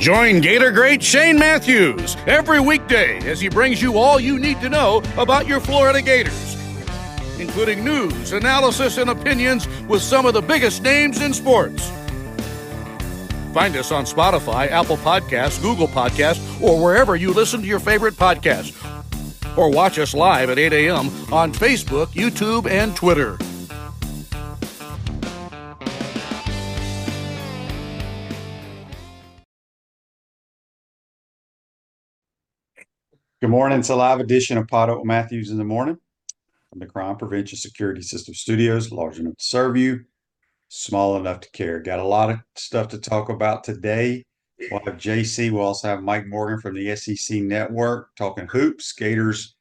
Join Gator great Shane Matthews every weekday as he brings you all you need to know about your Florida Gators, including news, analysis, and opinions with some of the biggest names in sports. Find us on Spotify, Apple Podcasts, Google Podcasts, or wherever you listen to your favorite podcast. Or watch us live at 8 a.m. on Facebook, YouTube, and Twitter. Good morning. It's a live edition of PodUp with Matthews in the morning from the Crime Prevention Security System Studios, large enough to serve you, small enough to care. Got a lot of stuff to talk about today. We'll have JC. We'll also have Mike Morgan from the SEC Network talking hoops. Gators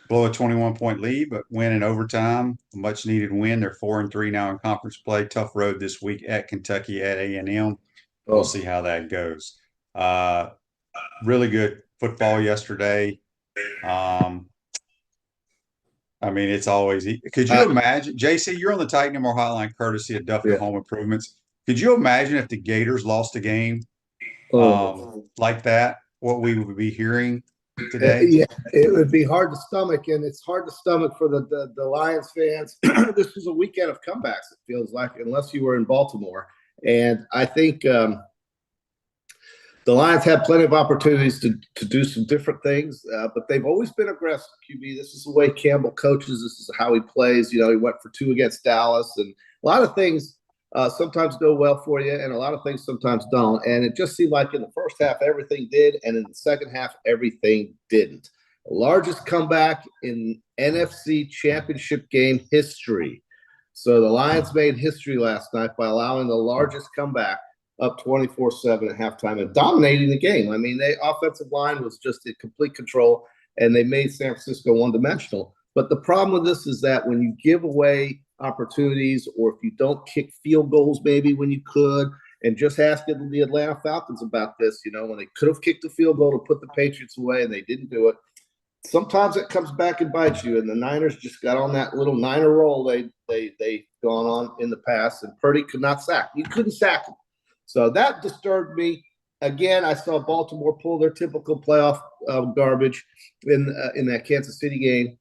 blow a 21-point lead, but win in overtime. A much-needed win. They're 4-3 now in conference play. Tough road this week at Kentucky at A&M. We'll see how that goes. Really good football yesterday. It's always – could you imagine – JC, you're on the Titan More Hotline courtesy of Duffy Home Improvements. Could you imagine if the Gators lost a game like that, what we would be hearing today? Yeah, it would be hard to stomach, and it's hard to stomach for the Lions fans. This was a weekend of comebacks, it feels like, unless you were in Baltimore. And I think the Lions had plenty of opportunities to do some different things, but they've always been aggressive, QB. This is the way Campbell coaches. This is how he plays. You know, he went for 2 against Dallas, and a lot of things sometimes go well for you, and a lot of things sometimes don't. And it just seemed like in the first half, everything did, and in the second half, everything didn't. The largest comeback in NFC Championship game history. So the Lions made history last night by allowing the largest comeback up 24-7 at halftime and dominating the game. I mean, the offensive line was just in complete control, and they made San Francisco one-dimensional. But the problem with this is that when you give away opportunities, or if you don't kick field goals maybe when you could, and just ask the Atlanta Falcons about this, you know, when they could have kicked a field goal to put the Patriots away and they didn't do it, sometimes it comes back and bites you. And the Niners just got on that little Niner roll they've gone on in the past, and Purdy could not sack. You couldn't sack him. So that disturbed me. Again, I saw Baltimore pull their typical playoff garbage in that Kansas City game,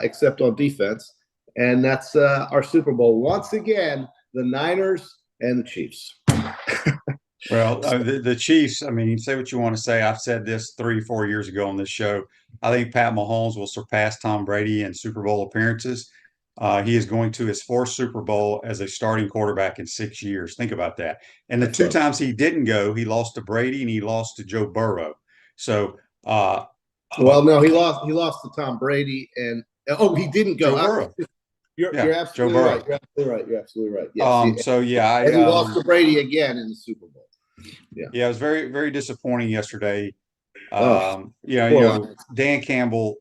except on defense. And that's our Super Bowl. Once again, the Niners and the Chiefs. Well, the Chiefs, I mean, say what you want to say. I've said this 3-4 years ago on this show. I think Pat Mahomes will surpass Tom Brady in Super Bowl appearances. He is going to his 4th Super Bowl as a starting quarterback in 6 years. Think about that. And the 2 times he didn't go, he lost to Brady and he lost to Joe Burrow. So, well, no, he lost to Tom Brady, and he didn't go. Joe Burrow. You're absolutely right. You're absolutely right. Yes. He lost to Brady again in the Super Bowl. Yeah, it was very, very disappointing yesterday. Dan Campbell,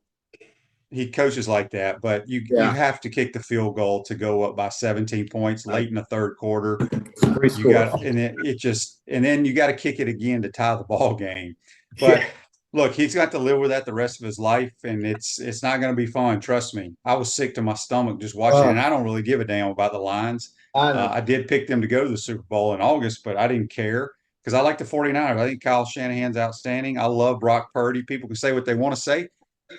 he coaches like that, but you have to kick the field goal to go up by 17 points late in the third quarter. And then you got to kick it again to tie the ball game. But look, he's got to live with that the rest of his life, and it's not going to be fun. Trust me. I was sick to my stomach just watching it, and I don't really give a damn about the Lions. I did pick them to go to the Super Bowl in August, but I didn't care because I like the 49ers. I think Kyle Shanahan's outstanding. I love Brock Purdy. People can say what they want to say.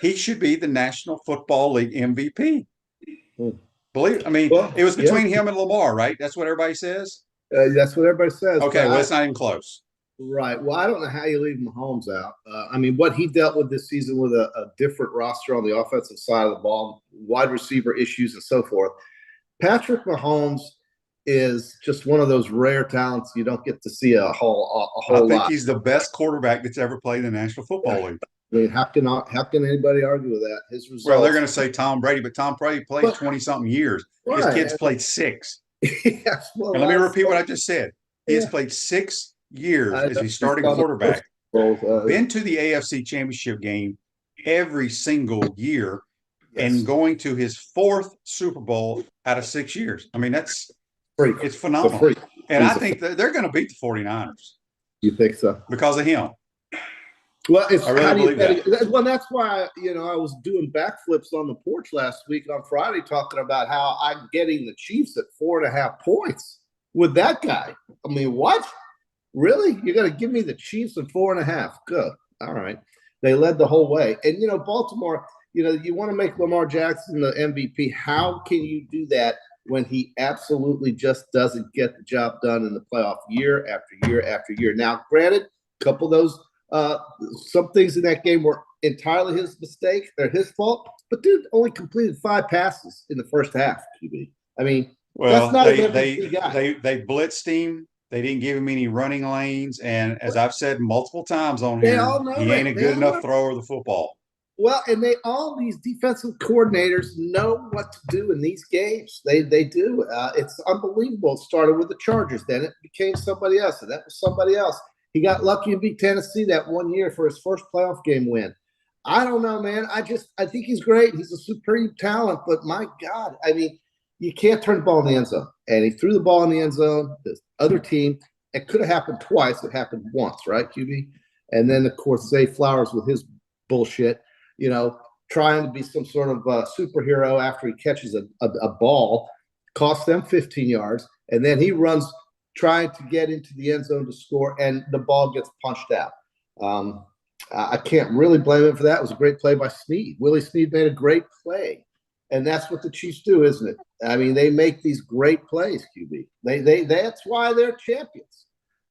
He should be the National Football League MVP. It was between him and Lamar, right? That's what everybody says? That's what everybody says. Okay, well, it's not even close. Right. Well, I don't know how you leave Mahomes out. What he dealt with this season with a different roster on the offensive side of the ball, wide receiver issues and so forth. Patrick Mahomes is just one of those rare talents you don't get to see a whole lot. I think he's the best quarterback that's ever played in the National Football League. I mean, how can anybody argue with that? His results. Well, they're going to say Tom Brady, but Tom Brady played 20-something years. Right. His kid's played 6. Yes, well, and let me repeat what I just said. He has played 6 years as a starting quarterback. Been to the AFC Championship game every single year, and going to his 4th Super Bowl out of 6 years. I mean, it's phenomenal. And I think that they're going to beat the 49ers. You think so? Because of him. Well, I really believe that. Well, that's why, I was doing backflips on the porch last week on Friday talking about how I'm getting the Chiefs at 4.5 points with that guy. I mean, what? Really? You're going to give me the Chiefs in 4.5? Good. All right. They led the whole way. And, Baltimore, you want to make Lamar Jackson the MVP. How can you do that when he absolutely just doesn't get the job done in the playoff year after year after year? Now, granted, a couple of those some things in that game were entirely his mistake. They're his fault. But dude only completed 5 passes in the first half, QB. I mean, well, that's not they an MVP guy. they blitzed him. They didn't give him any running lanes, and as I've said multiple times on here, he ain't a good enough thrower of the football. Well, and these defensive coordinators know what to do in these games. They do. It's unbelievable. It started with the Chargers, then it became somebody else, and that was somebody else. He got lucky and beat Tennessee that one year for his first playoff game win. I don't know, man. I think he's great. He's a supreme talent, but my God, I mean, you can't turn the ball in the end zone. And he threw the ball in the end zone. The other team, it could have happened twice. It happened once, right, QB? And then, of course, Zay Flowers with his bullshit, trying to be some sort of superhero after he catches a ball, costs them 15 yards. And then he runs trying to get into the end zone to score, and the ball gets punched out. I can't really blame him for that. It was a great play by Snead. Willie Snead made a great play. And that's what the Chiefs do, isn't it? I mean, they make these great plays, QB. That's why they're champions.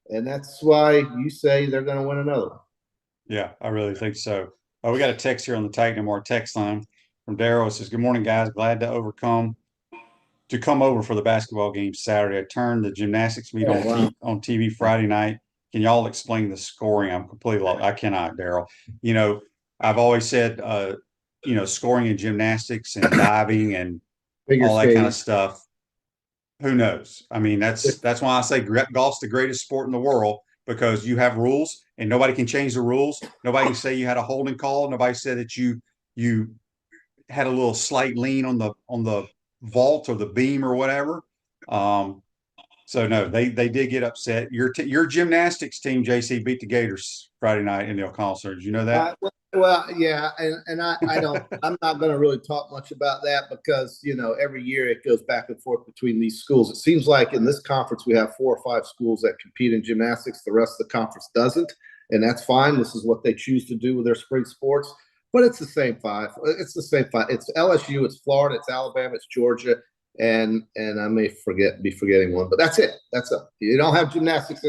And that's why you say they're going to win another one. Yeah, I really think so. We got a text here on the Titan and More text line from Daryl. It says, "Good morning, guys. Glad to come over for the basketball game Saturday. I turned the gymnastics meet on TV Friday night. Can y'all explain the scoring? I'm completely lost. I cannot, Daryl. I've always said, scoring in gymnastics and diving and all that kind of stuff. Who knows? I mean, that's why I say golf's the greatest sport in the world, because you have rules and nobody can change the rules. Nobody can say you had a holding call. Nobody said that you had a little slight lean on the vault or the beam or whatever. So no, they did get upset. Your gymnastics team, JC, beat the Gators Friday night in the O'Connell Surge. You know that? Well, yeah, and I don't. I'm not going to really talk much about that because every year it goes back and forth between these schools. It seems like in this conference we have 4 or 5 schools that compete in gymnastics. The rest of the conference doesn't, and that's fine. This is what they choose to do with their spring sports. But it's the same 5. It's the same 5. It's LSU, it's Florida, it's Alabama, it's Georgia, and I may be forgetting one, but that's it. That's it. You don't have gymnastics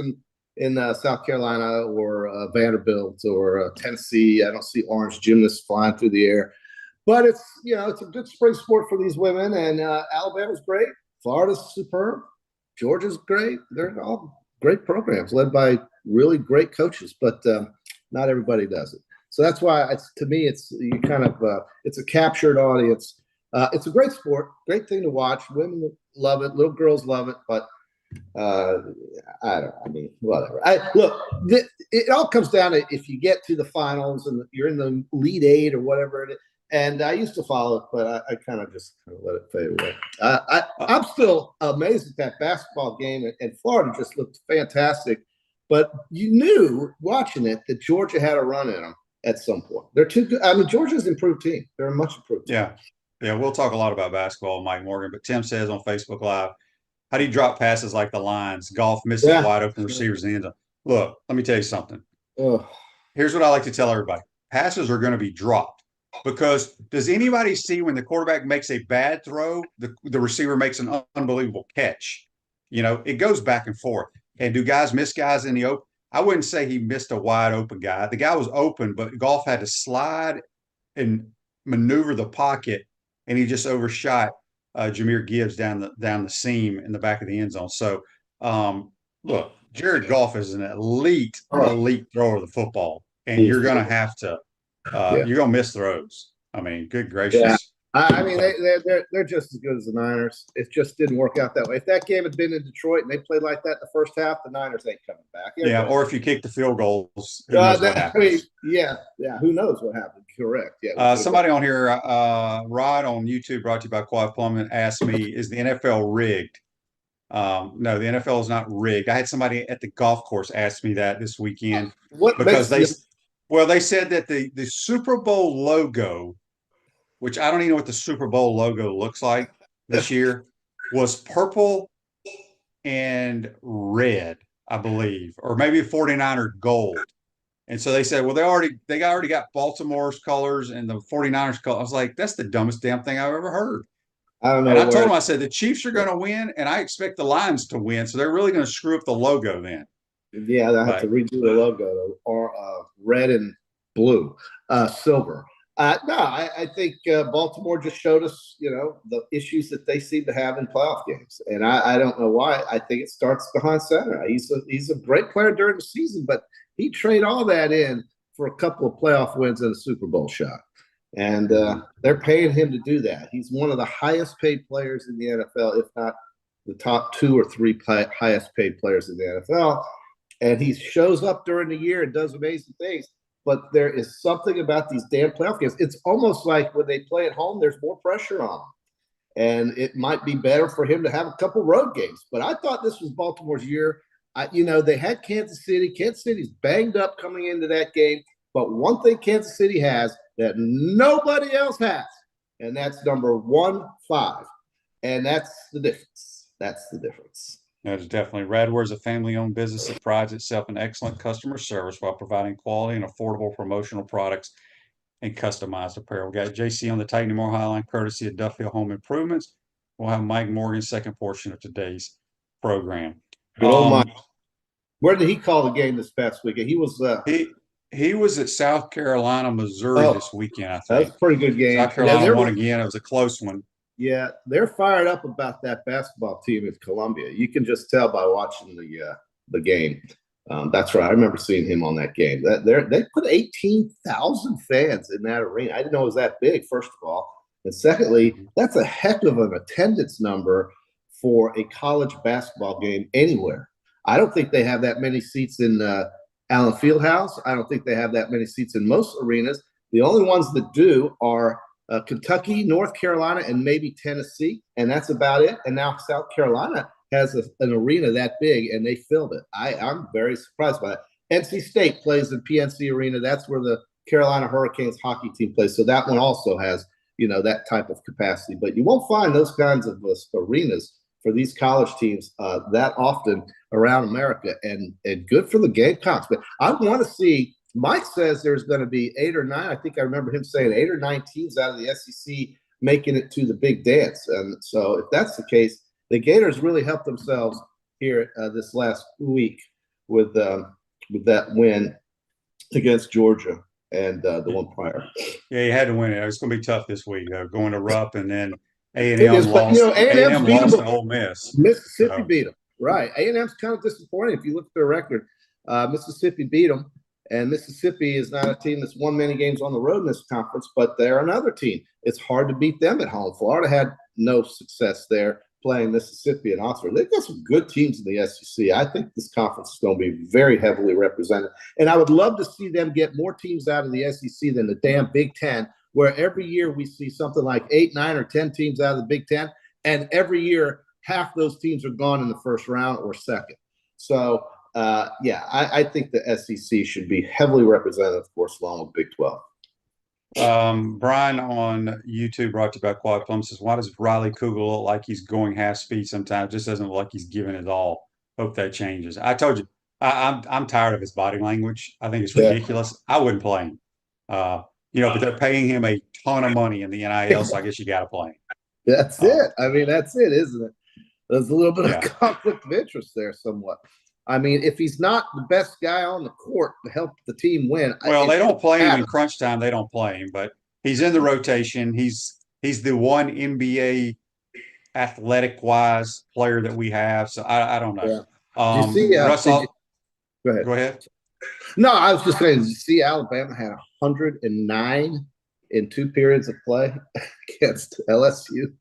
in South Carolina or Vanderbilt or Tennessee. I don't see orange gymnasts flying through the air, but it's a good spring sport for these women. And Alabama's great, Florida's superb, Georgia's great. They're all great programs led by really great coaches, but not everybody does it. So that's why to me it's a captured audience. It's a great sport, great thing to watch. Women love it, little girls love it, but whatever. It all comes down to if you get to the finals and you're in the Elite 8 or whatever it is. And I used to follow it, but I kind of just let it fade away. I'm still amazed at that basketball game, and Florida just looked fantastic. But you knew watching it that Georgia had a run in them at some point. They're too good. I mean, Georgia's an improved team. They're a much improved team. Yeah. We'll talk a lot about basketball, Mike Morgan. But Tim says on Facebook Live, how do you drop passes like the Lions? Golf misses wide open receivers in the end zone. Look, let me tell you something. Here's what I like to tell everybody. Passes are going to be dropped because does anybody see when the quarterback makes a bad throw, the receiver makes an unbelievable catch? It goes back and forth. And do guys miss guys in the open? I wouldn't say he missed a wide open guy. The guy was open, but Golf had to slide and maneuver the pocket, and he just overshot Jahmyr Gibbs down the seam in the back of the end zone. So, look, Jared Goff is an elite thrower of the football, and you're going to have to you're going to miss throws. I mean, good gracious. Yeah. I mean, they're just as good as the Niners. It just didn't work out that way. If that game had been in Detroit and they played like that the first half, the Niners ain't coming back. Or if you kick the field goals, who knows what happens. Who knows what happened? Correct. Somebody on here, Rod on YouTube, brought to you by Quad Plumbing, asked me, is the NFL rigged? No, the NFL is not rigged. I had somebody at the golf course ask me that this weekend because they said that the Super Bowl logo, which I don't even know what the Super Bowl logo looks like this year, was purple and red. I believe, or maybe 49er gold. And so they said, well, they already got Baltimore's colors and the 49ers colors. I was like, that's the dumbest damn thing I've ever heard. I don't know. And I told him, I said, the Chiefs are going to win, and I expect the Lions to win. So they're really going to screw up the logo then. Yeah, they have to redo the logo, or red and blue, silver. No, I think Baltimore just showed us, the issues that they seem to have in playoff games, and I don't know why. I think it starts behind center. He's a great player during the season, but he trade all that in for a couple of playoff wins and a Super Bowl shot, and they're paying him to do that. He's one of the highest paid players in the NFL, if not the top 2 or 3 highest paid players in the NFL, and he shows up during the year and does amazing things. But there is something about these damn playoff games. It's almost like when they play at home, there's more pressure on them. And it might be better for him to have a couple road games. But I thought this was Baltimore's year. They had Kansas City. Kansas City's banged up coming into that game. But one thing Kansas City has that nobody else has, and that's number 1-5. And that's the difference. That's the difference. That's definitely. Radware is a family-owned business that prides itself in excellent customer service while providing quality and affordable promotional products and customized apparel. We got JC on the Titan Moore Highline, courtesy of Duffield Home Improvements. We'll have Mike Morgan's second portion of today's program. Good old Mike. Where did he call the game this past weekend? He was he was at South Carolina, Missouri this weekend, I think. That was a pretty good game. South Carolina won again. It was a close one. Yeah, they're fired up about that basketball team at Columbia. You can just tell by watching the game. That's right. I remember seeing him on that game. They put 18,000 fans in that arena. I didn't know it was that big, first of all. And secondly, that's a heck of an attendance number for a college basketball game anywhere. I don't think they have that many seats in Allen Fieldhouse. I don't think they have that many seats in most arenas. The only ones that do are Kentucky, North Carolina, and maybe Tennessee, and that's about it. And now South Carolina has an arena that big, and they filled it. I'm very surprised by that. NC State plays in PNC Arena. That's where the Carolina Hurricanes hockey team plays. So that one also has, that type of capacity. But you won't find those kinds of arenas for these college teams that often around America, and good for the Gamecocks. But I want to see. Mike says there's going to be 8 or 9. I think I remember him saying 8 or 9 teams out of the SEC making it to the big dance. And so if that's the case, the Gators really helped themselves here this last week with that win against Georgia and the one prior. Yeah, you had to win it. It's going to be tough this week, going to Rupp, and then A&M lost. A&M lost to Ole Miss. Mississippi beat them. Right. A&M's kind of disappointing if you look at their record. Mississippi beat them. And Mississippi is not a team that's won many games on the road in this conference, but they're another team. It's hard to beat them at home. Florida had no success there playing Mississippi and Oxford. They've got some good teams in the SEC. I think this conference is going to be very heavily represented. And I would love to see them get more teams out of the SEC than the damn Big Ten, where every year we see something like 8, 9, or 10 teams out of the Big Ten. And every year, half those teams are gone in the first round or second. So, I think the SEC should be heavily represented, of course, along with Big 12. Brian on YouTube brought to you by Quad Plum says, why does Riley Kugel look like he's going half speed sometimes? Just doesn't look like he's giving it all. Hope that changes. I told you, I'm tired of his body language. I think it's ridiculous. I wouldn't play him. But they're paying him a ton of money in the NIL, so I guess you got to play him. That's it. I mean, that's it, isn't it? There's a little bit of conflict of interest there somewhat. I mean, if he's not the best guy on the court to help the team win. Well, they don't play him in crunch time. They don't play him, but he's in the rotation. He's the one NBA athletic-wise player that we have. So I don't know. Yeah. You see, Russell, go ahead. No, I was just saying, you see Alabama had 109 in 2 periods of play against LSU.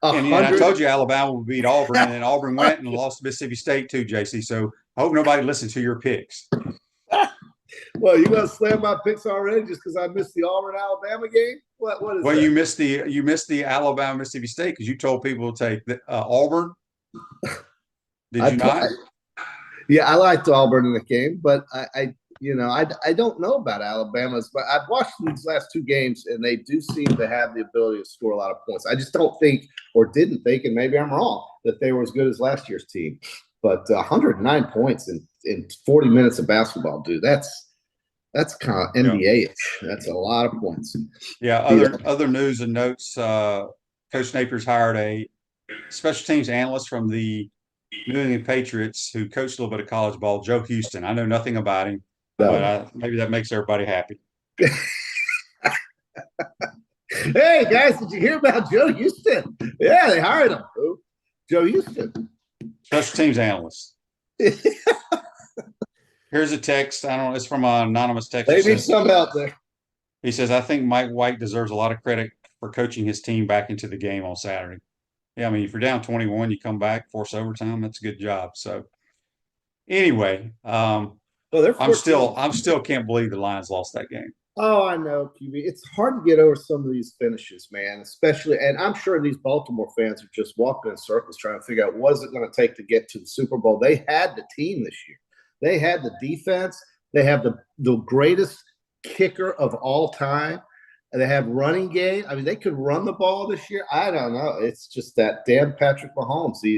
And I told you Alabama would beat Auburn, and then Auburn went and lost to Mississippi State too, JC. So I hope nobody listens to your picks. Well, you going to slam my picks already just because I missed the Auburn-Alabama game? What is well, that? you missed the Alabama-Mississippi State because you told people to take Auburn. Did you not? Yeah, I liked Auburn in the game, but I don't know about Alabama's, but I've watched these last 2 games, and they do seem to have the ability to score a lot of points. I just don't think, or didn't think, and maybe I'm wrong, that they were as good as last year's team. But 109 points in 40 minutes of basketball, dude, that's kind of NBA-ish. That's a lot of points. Yeah. Other news and notes. Coach Napier's hired a special teams analyst from the New England Patriots who coached a little bit of college ball, Joe Houston. I know nothing about him, but maybe that makes everybody happy. Hey, guys, did you hear about Joe Houston? Yeah, they hired him. Who? Joe Houston. Special teams analyst. Here's a text. I don't know. It's from an anonymous text. Maybe some out there. He says, I think Mike White deserves a lot of credit for coaching his team back into the game on Saturday. Yeah, I mean, if you're down 21, you come back, force overtime. That's a good job. So anyway, I'm still can't believe the Lions lost that game. Oh, I know, QB. It's hard to get over some of these finishes, man, especially, and I'm sure these Baltimore fans are just walking in circles trying to figure out what is it going to take to get to the Super Bowl. They had the team this year. They had the defense. They have the greatest kicker of all time. And they have running game. I mean, they could run the ball this year. I don't know. It's just that damn Patrick Mahomes. He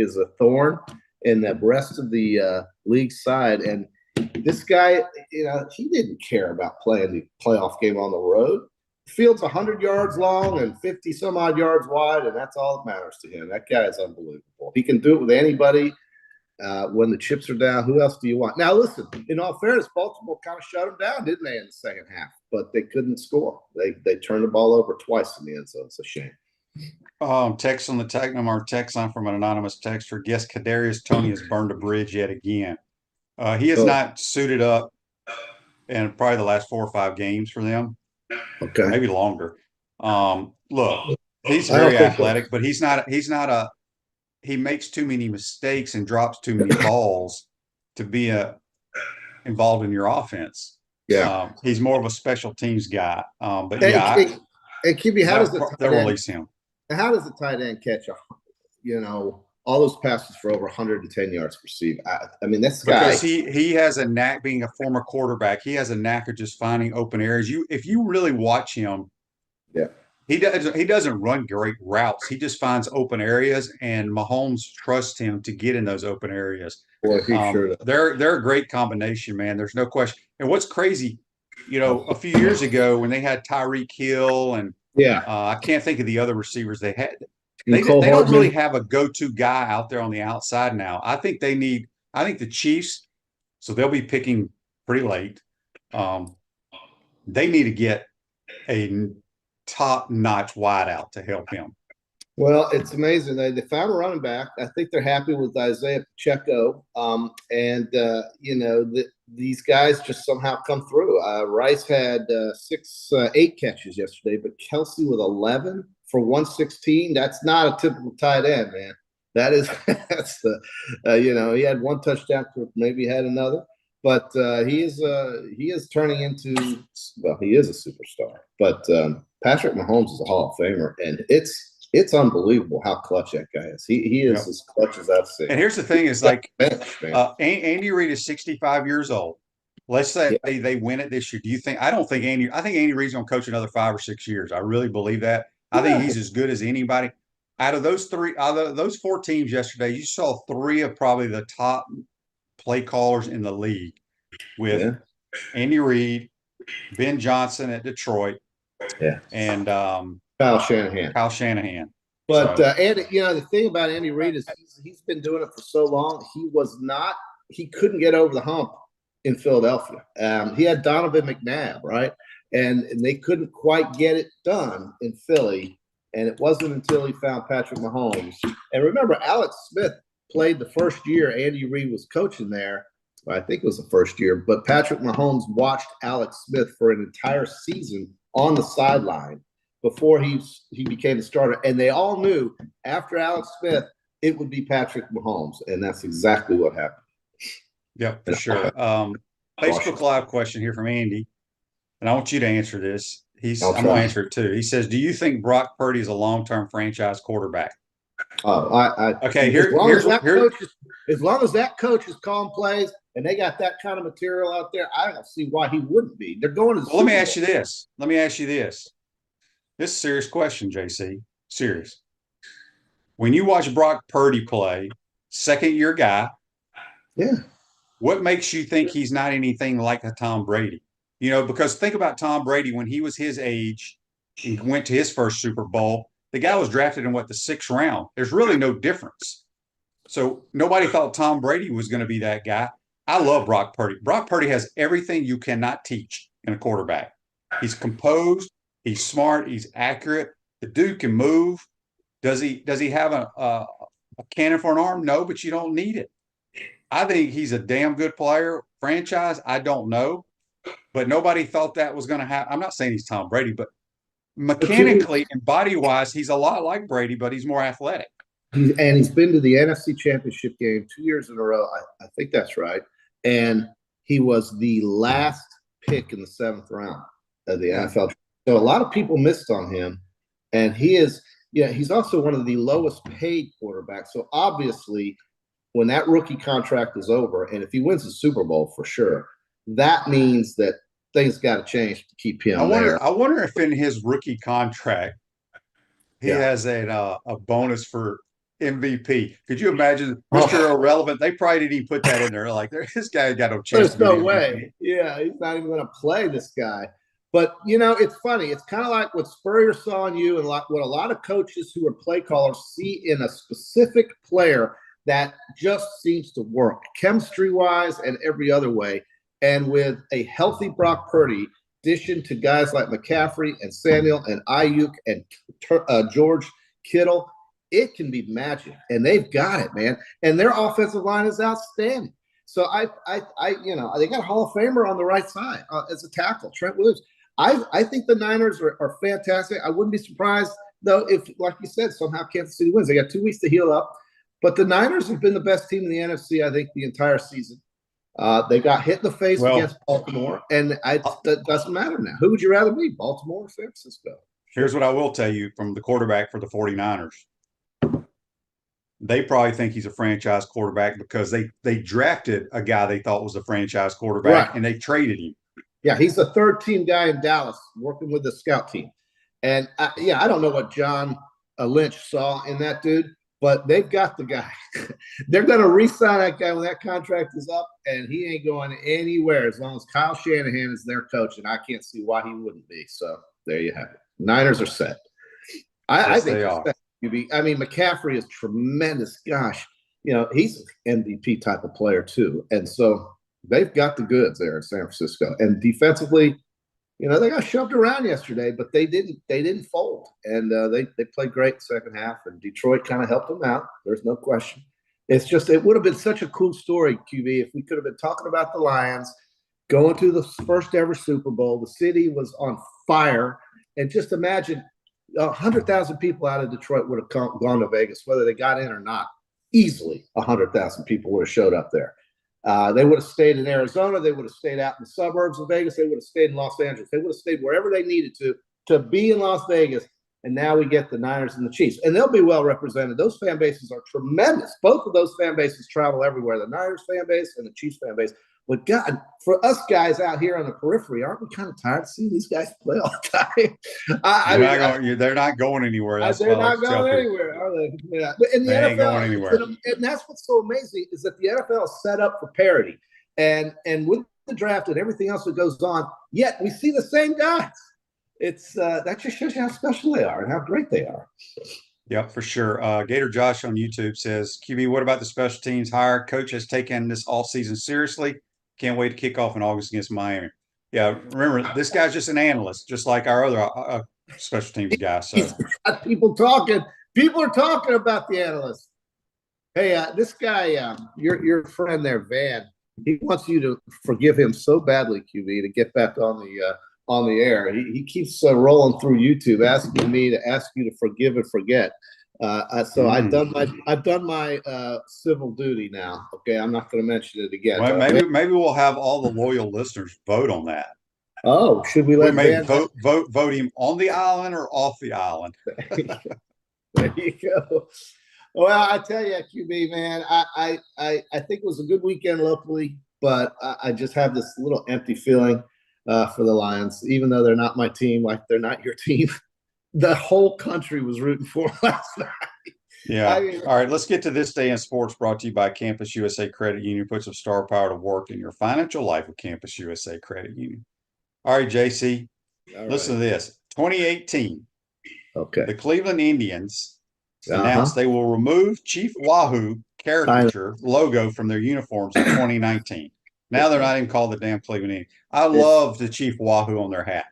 is a thorn in the rest of the league side. And this guy, he didn't care about playing the playoff game on the road. The field's 100 yards long and 50 some odd yards wide, and that's all that matters to him. That guy is unbelievable. He can do it with anybody. When the chips are down, who else do you want? Now, listen, in all fairness, Baltimore kind of shut them down, didn't they, in the second half? But they couldn't score. They turned the ball over twice in the end zone. It's a shame. Text on the text line from an anonymous texter. Guess Kadarius Toney has burned a bridge yet again. He has not suited up in probably the last 4 or 5 games for them. Okay, maybe longer. Look, he's very athletic, but he's not a. He makes too many mistakes and drops too many balls to be involved in your offense. Yeah, he's more of a special teams guy. But and QB, how does they'll release him? How does the tight end catch all those passes for over 110 yards received? I mean, this guy, because he has a knack, being a former quarterback, he has a knack of just finding open areas. If you really watch him, he doesn't run great routes. He just finds open areas, and Mahomes trusts him to get in those open areas. Boy, sure does. They're a great combination, man. There's no question. And what's crazy, a few years ago when they had Tyreek Hill and I can't think of the other receivers they had. They don't really have a go-to guy out there on the outside now. I think the Chiefs, so they'll be picking pretty late. They need to get a top-notch wideout to help him. Well, it's amazing. They found a running back. I think they're happy with Isaiah Pacheco. These guys just somehow come through. Rice had 8 catches yesterday, but Kelsey with 11 for 116. That's not a typical tight end, man. That's he had 1 touchdown, maybe had another, but he is turning into, he is a superstar. But Patrick Mahomes is a Hall of Famer, and it's unbelievable how clutch that guy is. He is as clutch as I've seen. And here's the thing: is Andy Reid is 65 years old. Let's say they win it this year. I think Andy Reid's going to coach another 5 or 6 years. I really believe that. I think he's as good as anybody. Out of those 4 teams yesterday, you saw 3 of probably the top play callers in the league, with Andy Reid, Ben Johnson at Detroit, and Kyle Shanahan. But Andy, the thing about Andy Reid is he's been doing it for so long. He couldn't get over the hump in Philadelphia. He had Donovan McNabb, right? And they couldn't quite get it done in Philly. And it wasn't until he found Patrick Mahomes. And remember, Alex Smith played the first year Andy Reid was coaching there. Well, I think it was the first year. But Patrick Mahomes watched Alex Smith for an entire season on the sideline before he became the starter. And they all knew after Alex Smith, it would be Patrick Mahomes. And that's exactly what happened. Yeah, for sure. Facebook Live question here from Andy. And I want you to answer this. I'm going to answer it too. He says, do you think Brock Purdy is a long-term franchise quarterback? Okay. As long as that coach is calling plays and they got that kind of material out there, I don't see why he wouldn't be. They're going to the Let me ask you this. This is a serious question, JC. Serious. When you watch Brock Purdy play, second-year guy. Yeah. What makes you think he's not anything like a Tom Brady? Because think about Tom Brady when he was his age and went to his first Super Bowl. The guy was drafted in the sixth round. There's really no difference. So nobody thought Tom Brady was going to be that guy. I love Brock Purdy. Brock Purdy has everything you cannot teach in a quarterback. He's composed. He's smart. He's accurate. The dude can move. Does he have a cannon for an arm? No, but you don't need it. I think he's a damn good player. Franchise, I don't know. But nobody thought that was going to happen. I'm not saying he's Tom Brady, but mechanically and body-wise, he's a lot like Brady, but he's more athletic. And he's been to the NFC Championship game 2 years in a row. I think that's right. And he was the last pick in the 7th round of the NFL. So a lot of people missed on him. And he's also one of the lowest paid quarterbacks. So obviously, when that rookie contract is over, and if he wins the Super Bowl for sure, that means that things got to change to keep him there. I wonder if in his rookie contract, he has a bonus for MVP. Could you imagine Mr. Irrelevant? They probably didn't even put that in there. Like, this guy got no chance. There's no way. Yeah, he's not even going to play, this guy. But, it's funny. It's kind of like what Spurrier saw in you and what a lot of coaches who are play callers see in a specific player that just seems to work chemistry-wise and every other way. And with a healthy Brock Purdy, addition to guys like McCaffrey and Samuel and Ayuk and George Kittle, it can be magic. And they've got it, man. And their offensive line is outstanding. So they got a Hall of Famer on the right side as a tackle, Trent Williams. I think the Niners are fantastic. I wouldn't be surprised, though, if, like you said, somehow Kansas City wins. They got 2 weeks to heal up. But the Niners have been the best team in the NFC, I think, the entire season. They got hit in the face against Baltimore, and that doesn't matter now. Who would you rather be, Baltimore or San Francisco? Here's what I will tell you from the quarterback for the 49ers. They probably think he's a franchise quarterback because they drafted a guy they thought was a franchise quarterback, and they traded him. Yeah, he's a third-team guy in Dallas working with the scout team. And, I don't know what John Lynch saw in that dude, but they've got the guy. They're going to re-sign that guy when that contract is up, and he ain't going anywhere as long as Kyle Shanahan is their coach, and I can't see why he wouldn't be. So there you have it. Niners are set. I think they are. I mean, McCaffrey is tremendous. Gosh, he's an MVP type of player too. And so they've got the goods there in San Francisco. And defensively, they got shoved around yesterday, but they didn't fold. And they played great in the second half, and Detroit kind of helped them out. There's no question. It's just, it would have been such a cool story, QB, if we could have been talking about the Lions going to the first ever Super Bowl. The city was on fire. And just imagine 100,000 people out of Detroit would have gone to Vegas, whether they got in or not. Easily 100,000 people would have showed up there. They would have stayed in Arizona. They would have stayed out in the suburbs of Vegas. They would have stayed in Los Angeles. They would have stayed wherever they needed to be in Las Vegas. And now we get the Niners and the Chiefs. And they'll be well represented. Those fan bases are tremendous. Both of those fan bases travel everywhere, the Niners fan base and the Chiefs fan base. But God, for us guys out here on the periphery, aren't we kind of tired of seeing these guys play all the time? They're not going anywhere. They're not going anywhere, are they? Yeah. But in the NFL, ain't going anywhere. And that's what's so amazing is that the NFL is set up for parity. And with the draft and everything else that goes on, yet we see the same guys. It's that just shows you how special they are and how great they are. Yep, for sure. Gator Josh on YouTube says, QB, what about the special teams hire? Coach has taken this all season seriously. Can't wait to kick off in August against Miami. Yeah, remember, this guy's just an analyst, just like our other special teams guy. So people talking. People are talking about the analyst. Hey, this guy, your friend there, Van, he wants you to forgive him so badly, QB, to get back on the air. He keeps rolling through YouTube, asking me to ask you to forgive and forget. So I've done my civil duty now. Okay, I'm not going to mention it again. Well, maybe we'll have all the loyal listeners vote on that. Oh, should we let Van vote him on the island or off the island? There you go. Well, I tell you, QB, man, I think it was a good weekend locally, but I just have this little empty feeling for the Lions, even though they're not my team, like they're not your team. The whole country was rooting for last night. Yeah. All right. Let's get to this day in sports, brought to you by Campus USA Credit Union. Put some star power to work in your financial life with Campus USA Credit Union. All right, JC. Listen to this. 2018. Okay. The Cleveland Indians announced they will remove Chief Wahoo caricature logo from their uniforms in 2019. Now they're not even called the damn Cleveland Indians. I love the Chief Wahoo on their hat.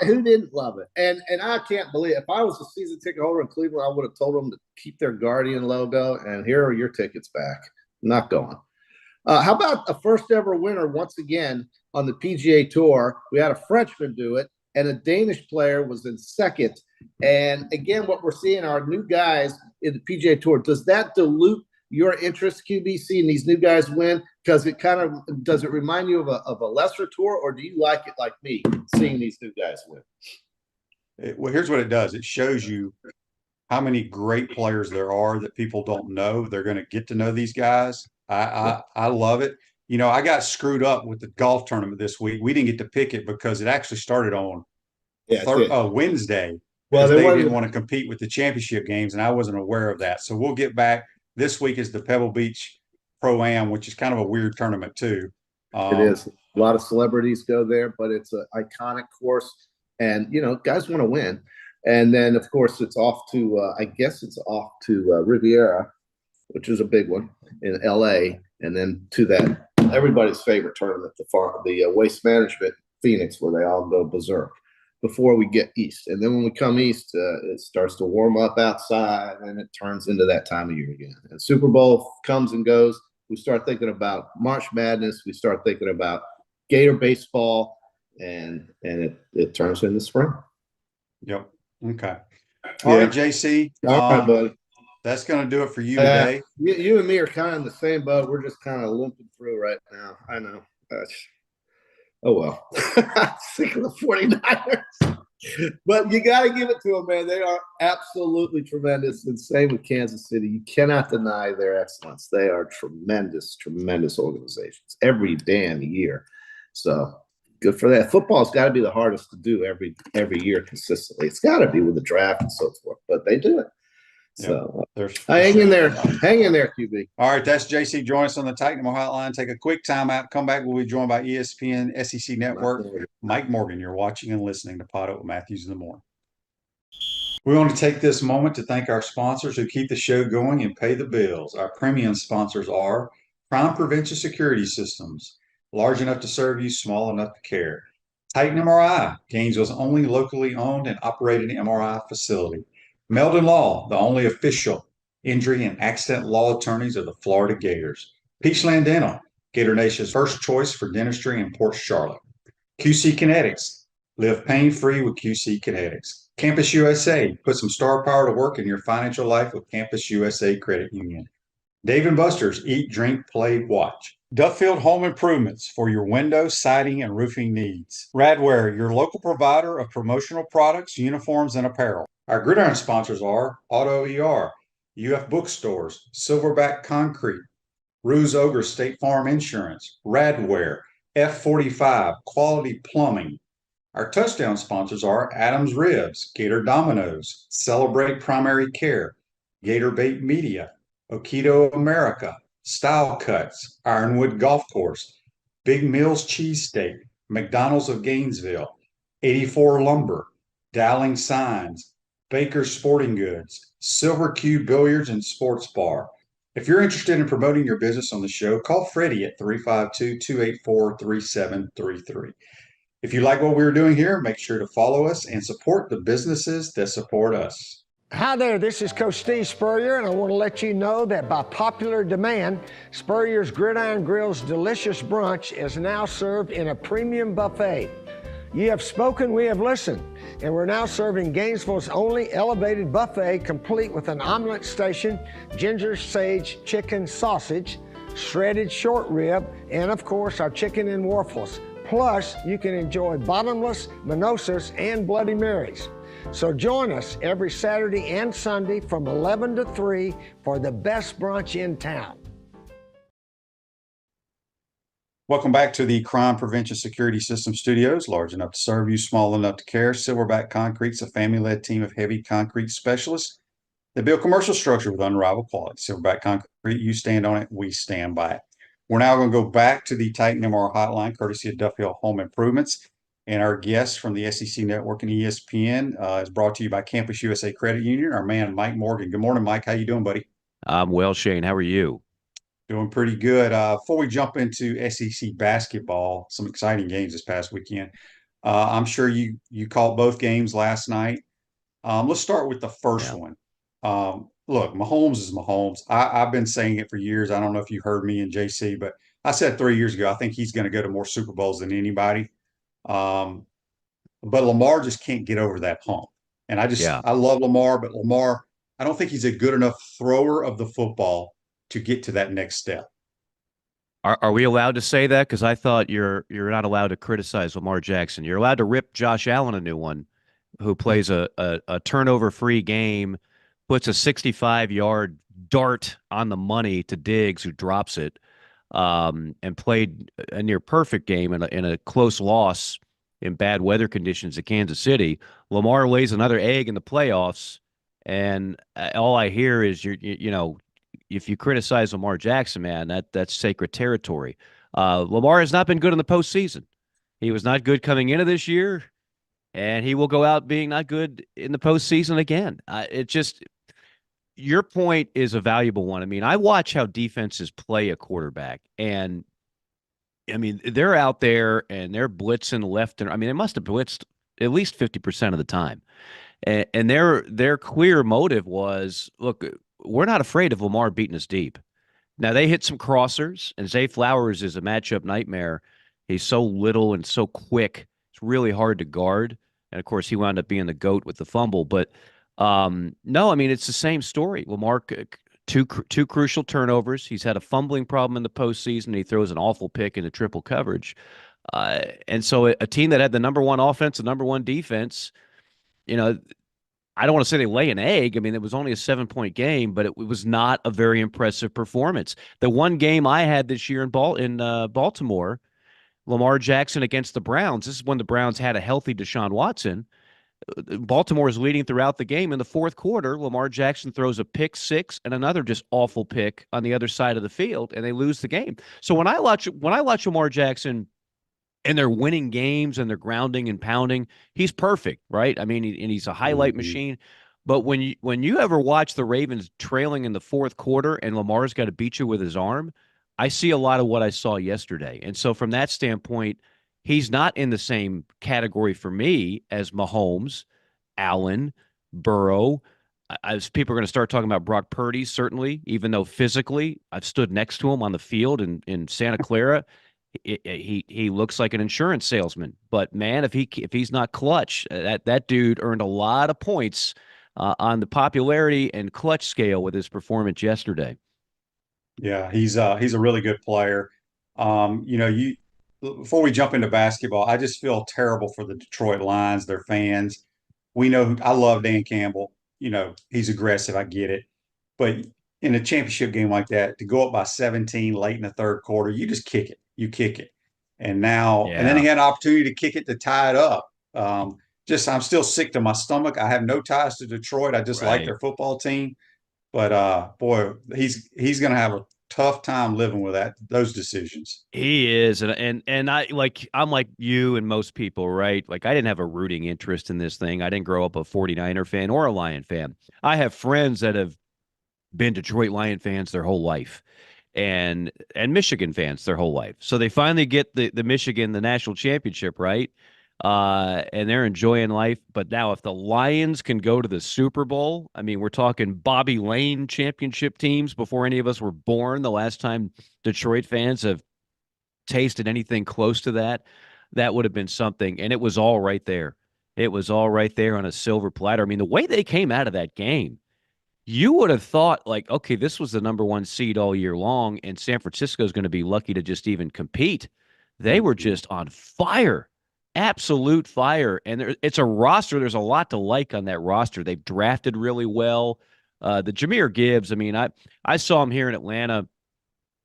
Who didn't love it? And I can't believe if I was a season ticket holder in Cleveland, I would have told them to keep their Guardian logo. And here are your tickets back. Not going. How about a first ever winner once again on the PGA Tour? We had a Frenchman do it, and a Danish player was in second. And again, what we're seeing are new guys in the PGA Tour. Does that dilute your interest, QB, seeing these new guys win? Because does it remind you of a lesser tour, or do you like it like me, seeing these new guys win? Well, here's what it does. It shows you how many great players there are that people don't know. They're going to get to know these guys. I love it. You know, I got screwed up with the golf tournament this week. We didn't get to pick it because it actually started on Wednesday. Well, they didn't want to compete with the championship games, and I wasn't aware of that. So we'll get back. This week is the Pebble Beach Pro-Am, which is kind of a weird tournament too. It is. A lot of celebrities go there, but it's an iconic course, and you know, guys want to win. And then, of course, it's off to Riviera, which is a big one in LA, and then to that everybody's favorite tournament, the Waste Management Phoenix, where they all go berserk before we get east. And then when we come east, it starts to warm up outside, and it turns into that time of year again. And Super Bowl comes and goes. We start thinking about March Madness. We start thinking about Gator baseball, and it turns into spring. Yep. Okay. All right, JC. All right, buddy. That's going to do it for you today. You and me are kind of in the same boat. We're just kind of limping through right now. I know. Oh, well. Sick of the 49ers. But you got to give it to them, man. They are absolutely tremendous. And same with Kansas City. You cannot deny their excellence. They are tremendous, tremendous organizations every damn year. So good for that. Football's got to be the hardest to do every year consistently. It's got to be with the draft and so forth, but they do it. So hang in there, QB. All right, that's JC. Join us on the Titanamo Hotline. Take a quick timeout. Come back. We'll be joined by ESPN SEC Network. Mike Morgan. You're watching and listening to PodUp with Matthews in the Morning. We want to take this moment to thank our sponsors who keep the show going and pay the bills. Our premium sponsors are Crime Prevention Security Systems, large enough to serve you, small enough to care. Titan MRI, Gainesville's only locally owned and operated MRI facility. Meldon Law, the only official injury and accident law attorneys of the Florida Gators. Peachland Dental, Gator Nation's first choice for dentistry in Port Charlotte. QC Kinetics, live pain-free with QC Kinetics. Campus USA, put some star power to work in your financial life with Campus USA Credit Union. Dave & Buster's, eat, drink, play, watch. Duffield Home Improvements for your window, siding, and roofing needs. Radware, your local provider of promotional products, uniforms, and apparel. Our gridiron sponsors are Auto ER, UF Bookstores, Silverback Concrete, Ruse Ogre State Farm Insurance, Radware, F45, Quality Plumbing. Our touchdown sponsors are Adams Ribs, Gator Dominoes, Celebrate Primary Care, Gator Bait Media, Okido America, Style Cuts, Ironwood Golf Course, Big Mills Cheesesteak, McDonald's of Gainesville, 84 Lumber, Dowling Signs, Baker's Sporting Goods, Silver Q Billiards and Sports Bar. If you're interested in promoting your business on the show, call Freddie at 352-284-3733. If you like what we're doing here, make sure to follow us and support the businesses that support us. Hi there, this is Coach Steve Spurrier, and I want to let you know that by popular demand, Spurrier's Gridiron Grill's delicious brunch is now served in a premium buffet. You have spoken, we have listened, and we're now serving Gainesville's only elevated buffet, complete with an omelet station, ginger sage chicken sausage, shredded short rib, and of course our chicken and waffles. Plus, you can enjoy bottomless mimosas and Bloody Marys. So join us every Saturday and Sunday from 11 to 3 for the best brunch in town. Welcome back to the Crime Prevention Security System Studios, large enough to serve you, small enough to care. Silverback Concrete's a family-led team of heavy concrete specialists They build commercial structure with unrivaled quality. Silverback concrete, you stand on it, we stand by it. We're now going to go back to the Titan MR hotline, courtesy of Duffield Home Improvements. And our guest from the SEC Network and ESPN is brought to you by Campus USA Credit Union, our man, Mike Morgan. Good morning, Mike. How you doing, buddy? I'm well, Shane. How are you? Doing pretty good. Before we jump into SEC basketball, some exciting games this past weekend. I'm sure you caught both games last night. Let's start with the first one. Look, Mahomes is Mahomes. I've been saying it for years. I don't know if you heard me and JC, but I said 3 years ago, I think he's going to go to more Super Bowls than anybody. But Lamar just can't get over that hump. And I love Lamar, but Lamar, I don't think he's a good enough thrower of the football to get to that next step. Are we allowed to say that? Because I thought you're not allowed to criticize Lamar Jackson. You're allowed to rip Josh Allen a new one, who plays a turnover-free game, puts a 65-yard dart on the money to Diggs, who drops it, and played a near-perfect game in a close loss in bad weather conditions at Kansas City. Lamar lays another egg in the playoffs, and all I hear is you know, if you criticize Lamar Jackson, man, that's sacred territory. Lamar has not been good in the postseason. He was not good coming into this year, and he will go out being not good in the postseason again. Your point is a valuable one. I mean, I watch how defenses play a quarterback, and I mean, they're out there and they're blitzing left and I mean, they must have blitzed at least 50% of the time. And their clear motive was, look, we're not afraid of Lamar beating us deep. Now, they hit some crossers, and Zay Flowers is a matchup nightmare. He's so little and so quick. It's really hard to guard. And, of course, he wound up being the GOAT with the fumble. But, no, I mean, it's the same story. Lamar, two crucial turnovers. He's had a fumbling problem in the postseason. He throws an awful pick into triple coverage. And so a team that had the number one offense, the number one defense, you know, I don't want to say they lay an egg. I mean, it was only a 7-point game, but it was not a very impressive performance. The one game I had this year in Baltimore, Lamar Jackson against the Browns. This is when the Browns had a healthy Deshaun Watson. Baltimore is leading throughout the game. In the fourth quarter, Lamar Jackson throws a pick six and another just awful pick on the other side of the field, and they lose the game. So when I watch Lamar Jackson, and they're winning games and they're grounding and pounding, he's perfect, right? I mean, and he's a highlight machine. But when you ever watch the Ravens trailing in the fourth quarter and Lamar's got to beat you with his arm, I see a lot of what I saw yesterday. And so from that standpoint, he's not in the same category for me as Mahomes, Allen, Burrow. As people are going to start talking about Brock Purdy, certainly, even though physically I've stood next to him on the field in Santa Clara. He looks like an insurance salesman, but man, if he's not clutch, that dude earned a lot of points on the popularity and clutch scale with his performance yesterday. Yeah, he's a really good player. Before we jump into basketball, I just feel terrible for the Detroit Lions, their fans. I love Dan Campbell. You know, he's aggressive. I get it, but in a championship game like that, to go up by 17 late in the third quarter, you just kick it. You kick it. And then he had an opportunity to kick it to tie it up. I'm still sick to my stomach. I have no ties to Detroit. I just like their football team. But boy, he's going to have a tough time living with those decisions. He is. And I'm like you and most people, right? Like I didn't have a rooting interest in this thing. I didn't grow up a 49er fan or a Lion fan. I have friends that have been Detroit Lion fans their whole life. And Michigan fans their whole life. So they finally get the Michigan, the national championship, right? And they're enjoying life. But now if the Lions can go to the Super Bowl, I mean, we're talking Bobby Lane championship teams before any of us were born. The last time Detroit fans have tasted anything close to that would have been something. And it was all right there. It was all right there on a silver platter. I mean, the way they came out of that game, you would have thought, like, okay, this was the number one seed all year long, and San Francisco is going to be lucky to just even compete. They were just on fire, absolute fire. And it's a roster. There's a lot to like on that roster. They've drafted really well. The Jahmyr Gibbs, I mean, I saw him here in Atlanta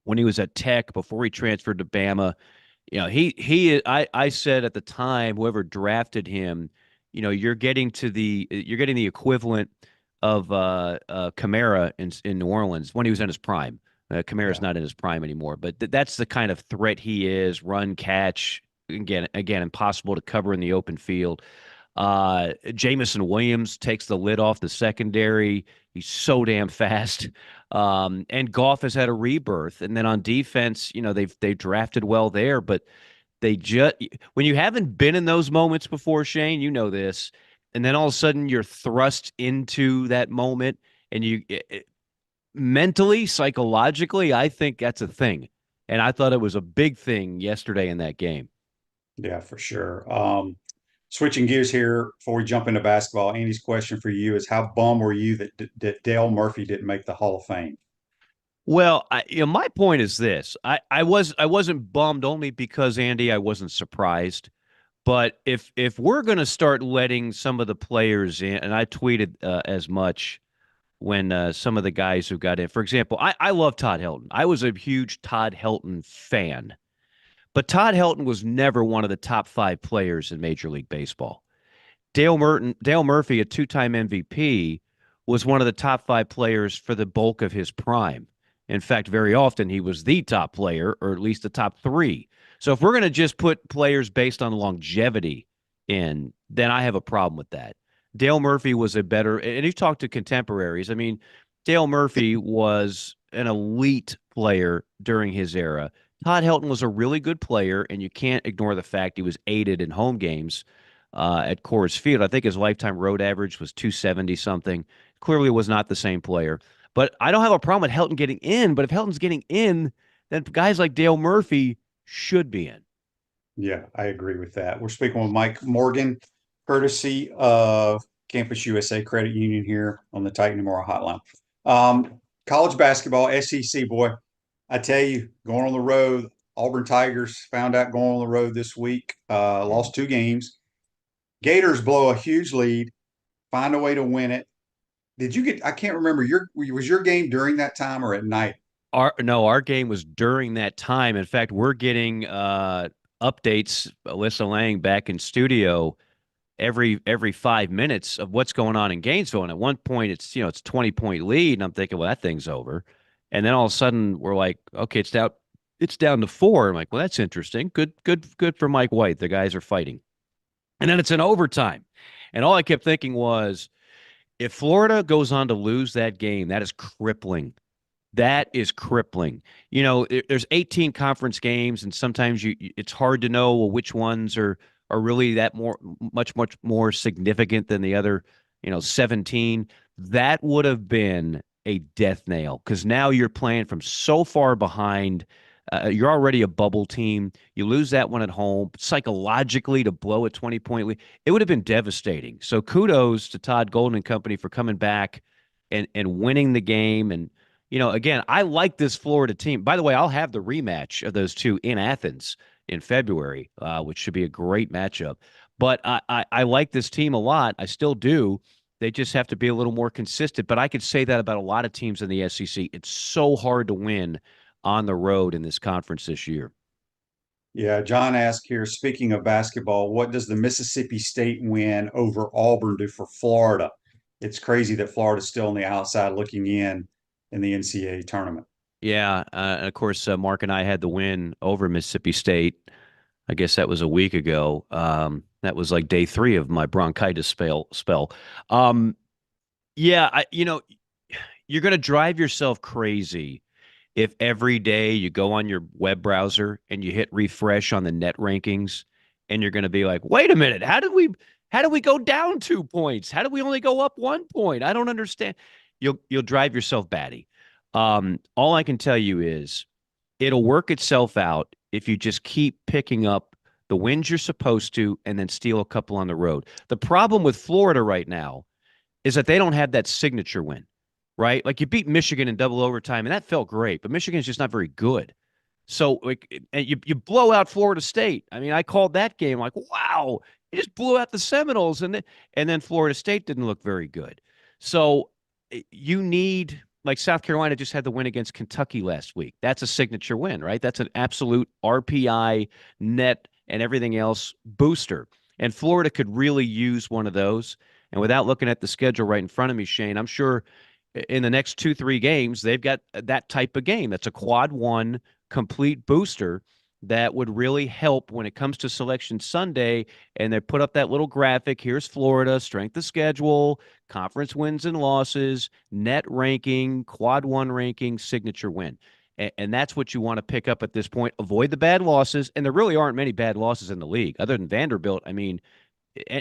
when he was at Tech before he transferred to Bama. You know, I said at the time, whoever drafted him, you know, you're getting the equivalent Kamara in New Orleans when he was in his prime. Kamara's Yeah. not in his prime anymore, but that's the kind of threat he is. Run, catch, again, impossible to cover in the open field. Jamison Williams takes the lid off the secondary. He's so damn fast. And Goff has had a rebirth. And then on defense, they've drafted well there, but they just when you haven't been in those moments before, Shane, you know this, and then all of a sudden you're thrust into that moment, and mentally, psychologically, I think that's a thing. And I thought it was a big thing yesterday in that game. Yeah, for sure. Switching gears here before we jump into basketball, Andy's question for you is: how bummed were you that Dale Murphy didn't make the Hall of Fame? Well, my point is this: I wasn't bummed only because, Andy, I wasn't surprised. But if we're going to start letting some of the players in, and I tweeted as much when some of the guys who got in, for example, I love Todd Helton. I was a huge Todd Helton fan, but Todd Helton was never one of the top 5 players in Major League Baseball. Dale Murphy, a 2-time MVP, was one of the top 5 players for the bulk of his prime. In fact, very often he was the top player, or at least the top 3. So if we're going to just put players based on longevity in, then I have a problem with that. Dale Murphy was a better, and you talk to contemporaries. I mean, Dale Murphy was an elite player during his era. Todd Helton was a really good player, and you can't ignore the fact he was aided in home games at Coors Field. I think his lifetime road average was 270 something. Clearly was not the same player. But I don't have a problem with Helton getting in. But if Helton's getting in, then guys like Dale Murphy should be in. Yeah, I agree with that. We're speaking with Mike Morgan, courtesy of Campus USA Credit Union here on the Titan Memorial Hotline. College basketball, SEC, boy, I tell you, going on the road, Auburn Tigers found out going on the road this week, lost 2 games. Gators blow a huge lead, find a way to win it. Did you get? I can't remember. Was your game during that time or at night? Our game was during that time. In fact, we're getting updates. Alyssa Lang back in studio every 5 minutes of what's going on in Gainesville. And at one point, it's 20-point lead, and I'm thinking, well, that thing's over. And then all of a sudden, we're like, okay, it's down to 4. I'm like, well, that's interesting. Good for Mike White. The guys are fighting. And then it's in overtime. And all I kept thinking was, if Florida goes on to lose that game, that is crippling. That is crippling. There's 18 conference games, and sometimes it's hard to know which ones are really that much more significant than the other, 17. That would have been a death nail, because now you're playing from so far behind. You're already a bubble team. You lose that one at home. Psychologically, to blow a 20-point lead, it would have been devastating. So kudos to Todd Golden and company for coming back and winning the game. And, again, I like this Florida team. By the way, I'll have the rematch of those 2 in Athens in February, which should be a great matchup. But I like this team a lot. I still do. They just have to be a little more consistent. But I could say that about a lot of teams in the SEC. It's so hard to win on the road in this conference this year. Yeah, John asked here, speaking of basketball, what does the Mississippi State win over Auburn do for Florida? It's crazy that Florida's still on the outside looking in the NCAA tournament. Yeah, and of course, Mark and I had the win over Mississippi State. I guess that was a week ago. That was like day 3 of my bronchitis spell. Yeah, you're going to drive yourself crazy if every day you go on your web browser and you hit refresh on the net rankings, and you're going to be like, wait a minute, how did we go down 2 points? How did we only go up 1 point? I don't understand. You'll drive yourself batty. All I can tell you is it'll work itself out if you just keep picking up the wins you're supposed to and then steal a couple on the road. The problem with Florida right now is that they don't have that signature win. Right? Like, you beat Michigan in double overtime, and that felt great, but Michigan is just not very good. So, and you blow out Florida State. I mean, I called that game like, wow, you just blew out the Seminoles, and then Florida State didn't look very good. So you need, like, South Carolina just had the win against Kentucky last week. That's a signature win, right? That's an absolute RPI, net, and everything else booster. And Florida could really use one of those. And without looking at the schedule right in front of me, Shane, I'm sure in the next 2-3 games, they've got that type of game. That's a quad one complete booster that would really help when it comes to Selection Sunday. And they put up that little graphic. Here's Florida, strength of schedule, conference wins and losses, net ranking, quad one ranking, signature win. And that's what you want to pick up at this point. Avoid the bad losses. And there really aren't many bad losses in the league other than Vanderbilt. I mean,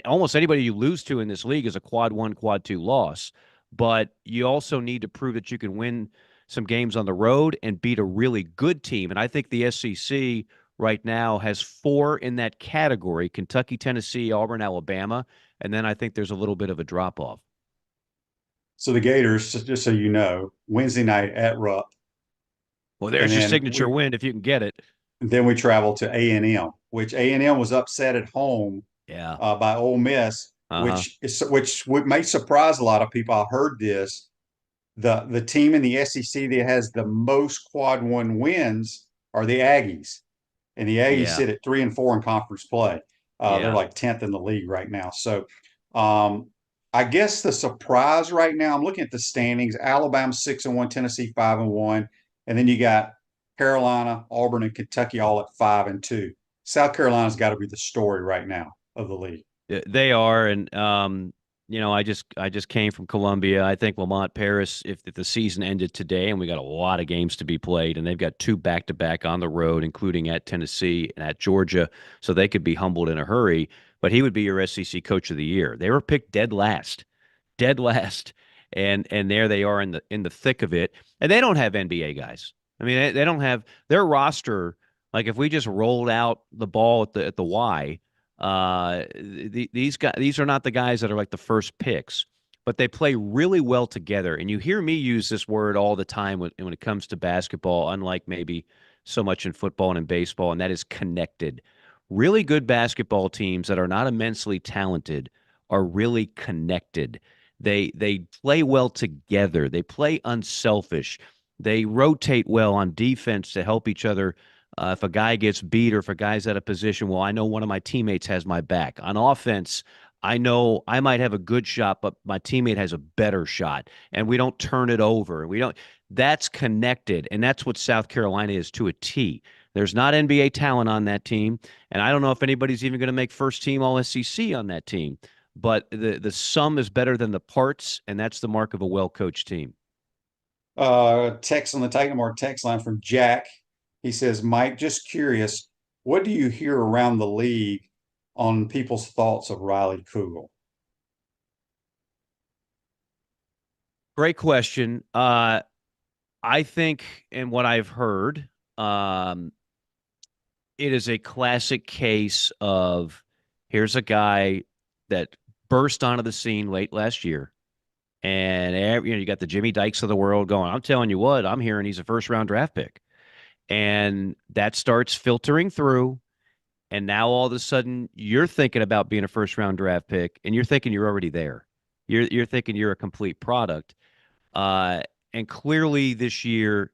almost anybody you lose to in this league is a quad one, quad two loss. But you also need to prove that you can win some games on the road and beat a really good team. And I think the SEC right now has 4 in that category: Kentucky, Tennessee, Auburn, Alabama. And then I think there's a little bit of a drop-off. So the Gators, just so you know, Wednesday night at Rupp. Well, there's your signature win if you can get it. Then we travel to A&M, which A&M was upset at home by Ole Miss, which may surprise a lot of people. I heard this. The team in the SEC that has the most quad one wins are the Aggies, and the Aggies sit at 3-4 in conference play. They're like 10th in the league right now. So I guess the surprise right now, I'm looking at the standings: Alabama 6-1, Tennessee 5-1, and then you got Carolina, Auburn, and Kentucky all at 5-2. South Carolina's got to be the story right now of the league. They are, and I just came from Columbia. I think Lamont Paris, if the season ended today, and we got a lot of games to be played, and they've got 2 back-to-back on the road, including at Tennessee and at Georgia, so they could be humbled in a hurry. But he would be your SEC Coach of the Year. They were picked dead last, and there they are in the thick of it. And they don't have NBA guys. I mean, they don't have their roster. Like if we just rolled out the ball at the Y. These guys, these are not the guys that are like the first picks, but they play really well together. And you hear me use this word all the time when it comes to basketball, unlike maybe so much in football and in baseball, and that is connected. Really good basketball teams that are not immensely talented are really connected. They play well together. They play unselfish. They rotate well on defense to help each other. If a guy gets beat or if a guy's out of position, well, I know one of my teammates has my back. On offense, I know I might have a good shot, but my teammate has a better shot, and we don't turn it over. That's connected, and that's what South Carolina is to a T. There's not NBA talent on that team, and I don't know if anybody's even going to make first team All-SEC on that team, but the sum is better than the parts, and that's the mark of a well-coached team. Text on the Titan Mark text line from Jack. He says, Mike, just curious, what do you hear around the league on people's thoughts of Riley Kugel? Great question. I think, in what I've heard, it is a classic case of here's a guy that burst onto the scene late last year. And you got the Jimmy Dykes of the world going, I'm telling you what, I'm hearing he's a first-round draft pick. And that starts filtering through. And now all of a sudden you're thinking about being a first-round draft pick, and you're thinking you're already there. You're thinking you're a complete product. And clearly this year,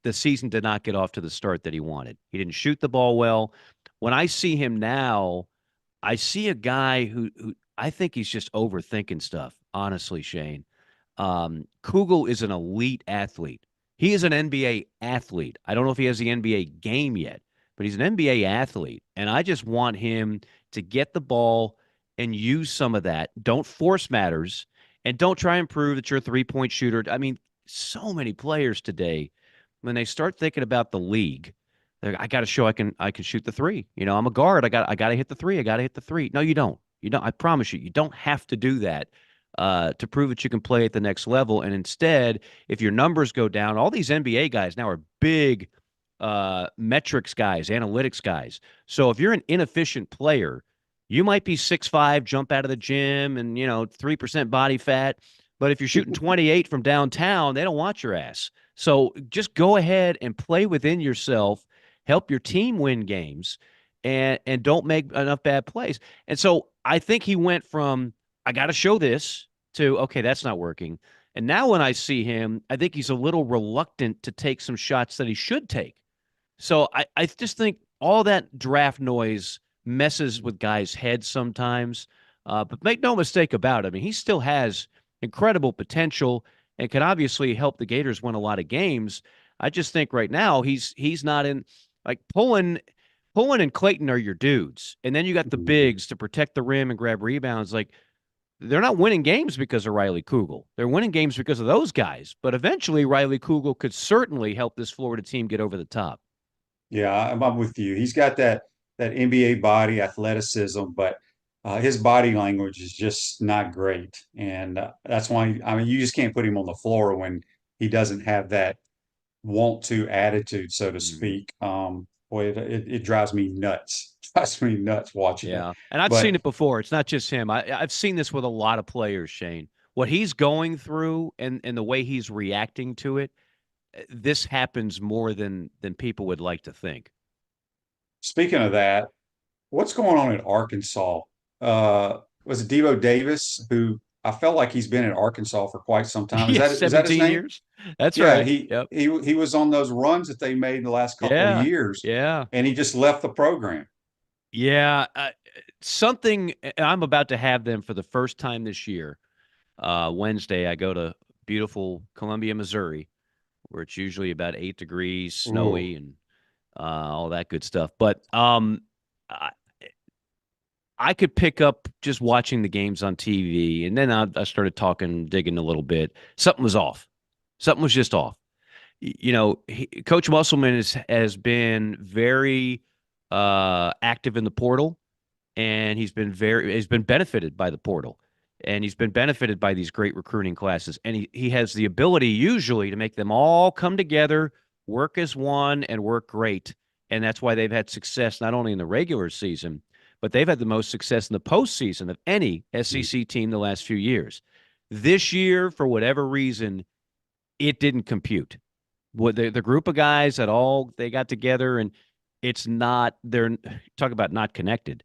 the season did not get off to the start that he wanted. He didn't shoot the ball well. When I see him now, I see a guy who I think he's just overthinking stuff, honestly, Shane. Kugel is an elite athlete. He is an NBA athlete. I don't know if he has the NBA game yet, but he's an NBA athlete. And I just want him to get the ball and use some of that. Don't force matters, and don't try and prove that you're a three-point shooter. I mean, so many players today, when they start thinking about the league, I got to show I can shoot the three. I'm a guard. I got to hit the three. I got to hit the three. No, you don't. You don't. I promise you, you don't have to do that to prove that you can play at the next level. And instead, if your numbers go down, all these NBA guys now are big metrics guys, analytics guys. So if you're an inefficient player, you might be 6'5", jump out of the gym, and 3% body fat. But if you're shooting 28 from downtown, they don't want your ass. So just go ahead and play within yourself, help your team win games, and don't make enough bad plays. And so I think he went from, I got to show this, to, okay, that's not working. And now when I see him, I think he's a little reluctant to take some shots that he should take. So I just think all that draft noise messes with guys' heads sometimes. But make no mistake about it. I mean, he still has incredible potential and can obviously help the Gators win a lot of games. I just think right now he's not in like Pullen and Clayton are your dudes. And then you got the bigs to protect the rim and grab rebounds. Like they're not winning games because of Riley Kugel. They're winning games because of those guys. But eventually Riley Kugel could certainly help this Florida team get over the top. Yeah, I'm with you. He's got that NBA body, athleticism, but his body language is just not great, and that's why I mean you just can't put him on the floor when he doesn't have that want to attitude, so to speak. Boy, it drives me nuts. It drives me nuts watching it. Yeah, and I've seen it before. It's not just him. I've seen this with a lot of players, Shane. What he's going through and the way he's reacting to it, this happens more than people would like to think. Speaking of that, what's going on in Arkansas? Was it Devo Davis who I felt like he's been in Arkansas for quite some time? Yeah, Is that his 17 name? years. That's Yeah, right. he was on those runs that they made in the last couple of years. Yeah. And he just left the program. Yeah. Something I'm about to have them for the first time this year. Wednesday, I go to beautiful Columbia, Missouri, where it's usually about 8 degrees, snowy, and all that good stuff. But I could pick up just watching the games on TV, and then I started digging a little bit. Something was off. Something was just off. You know, Coach Musselman has been very active in the portal, and he's been benefited by the portal, and he's been benefited by these great recruiting classes, and he has the ability usually to make them all come together, work as one, and work great, and that's why they've had success not only in the regular season, but they've had the most success in the postseason of any SEC team the last few years. This year, for whatever reason, it didn't compute. What the group of guys they got together, and it's not, they're talking about not connected.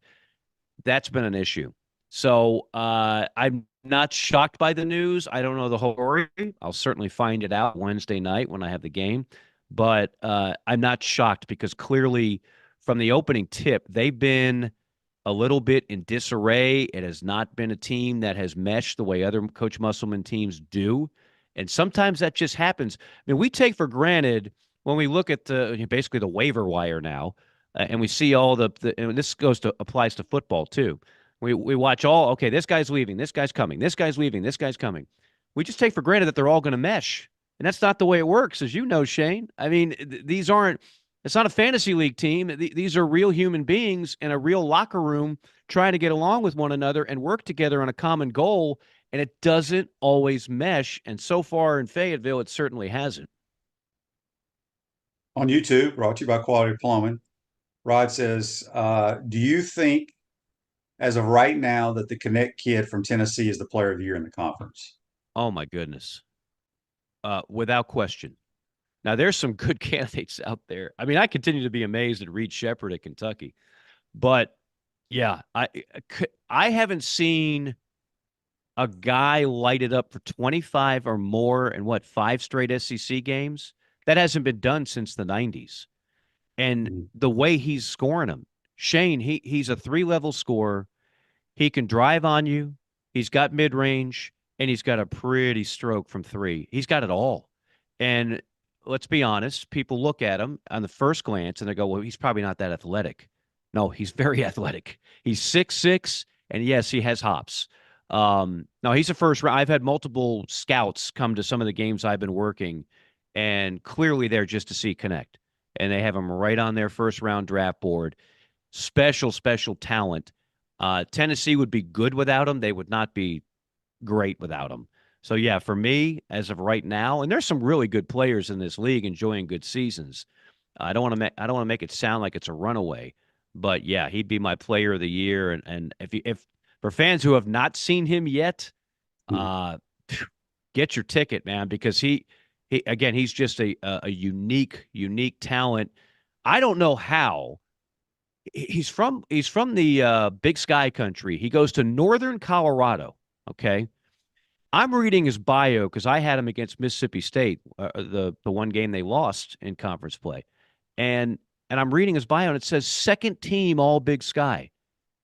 That's been an issue. So I'm not shocked by the news. I don't know the whole story. I'll certainly find it out Wednesday night when I have the game. But I'm not shocked because clearly from the opening tip, they've been a little bit in disarray. It has not been a team that has meshed the way other Coach Musselman teams do. And sometimes that just happens. I mean, we take for granted when we look at basically the waiver wire now, and we see all and this applies to football too. We watch okay, this guy's leaving, this guy's coming, this guy's leaving, this guy's coming. We just take for granted that they're all going to mesh. And that's not the way it works, as you know, Shane. I mean, it's not a fantasy league team. These are real human beings in a real locker room trying to get along with one another and work together on a common goal. And it doesn't always mesh. And so far in Fayetteville, it certainly hasn't. On YouTube, brought to you by Quality Plumbing, Rod says, do you think, as of right now, that the Connect kid from Tennessee is the player of the year in the conference? Oh, my goodness. Without question. Now, there's some good candidates out there. I mean, I continue to be amazed at Reed Shepherd at Kentucky. But, yeah, I haven't seen a guy light it up for 25 or more in 5 straight SEC games. That hasn't been done since the 90s. And the way he's scoring them, Shane, he's a 3-level scorer. He can drive on you. He's got mid-range, and he's got a pretty stroke from 3. He's got it all. And let's be honest, people look at him on the first glance, and they go, well, he's probably not that athletic. No, he's very athletic. He's 6'6", and yes, he has hops. No, he's a first round. I've had multiple scouts come to some of the games I've been working, and clearly they're just to see Connect. And they have him right on their first round draft board. Special talent. Tennessee would be good without him. They would not be great without him. So, yeah, for me, as of right now, and there's some really good players in this league enjoying good seasons. I don't want to make it sound like it's a runaway, but yeah, he'd be my player of the year. And if for fans who have not seen him yet, get your ticket, man, because he's just a unique talent. I don't know how. He's from the Big Sky country. He goes to Northern Colorado. Okay. I'm reading his bio because I had him against Mississippi State, the one game they lost in conference play. And I'm reading his bio, and it says second team all Big Sky.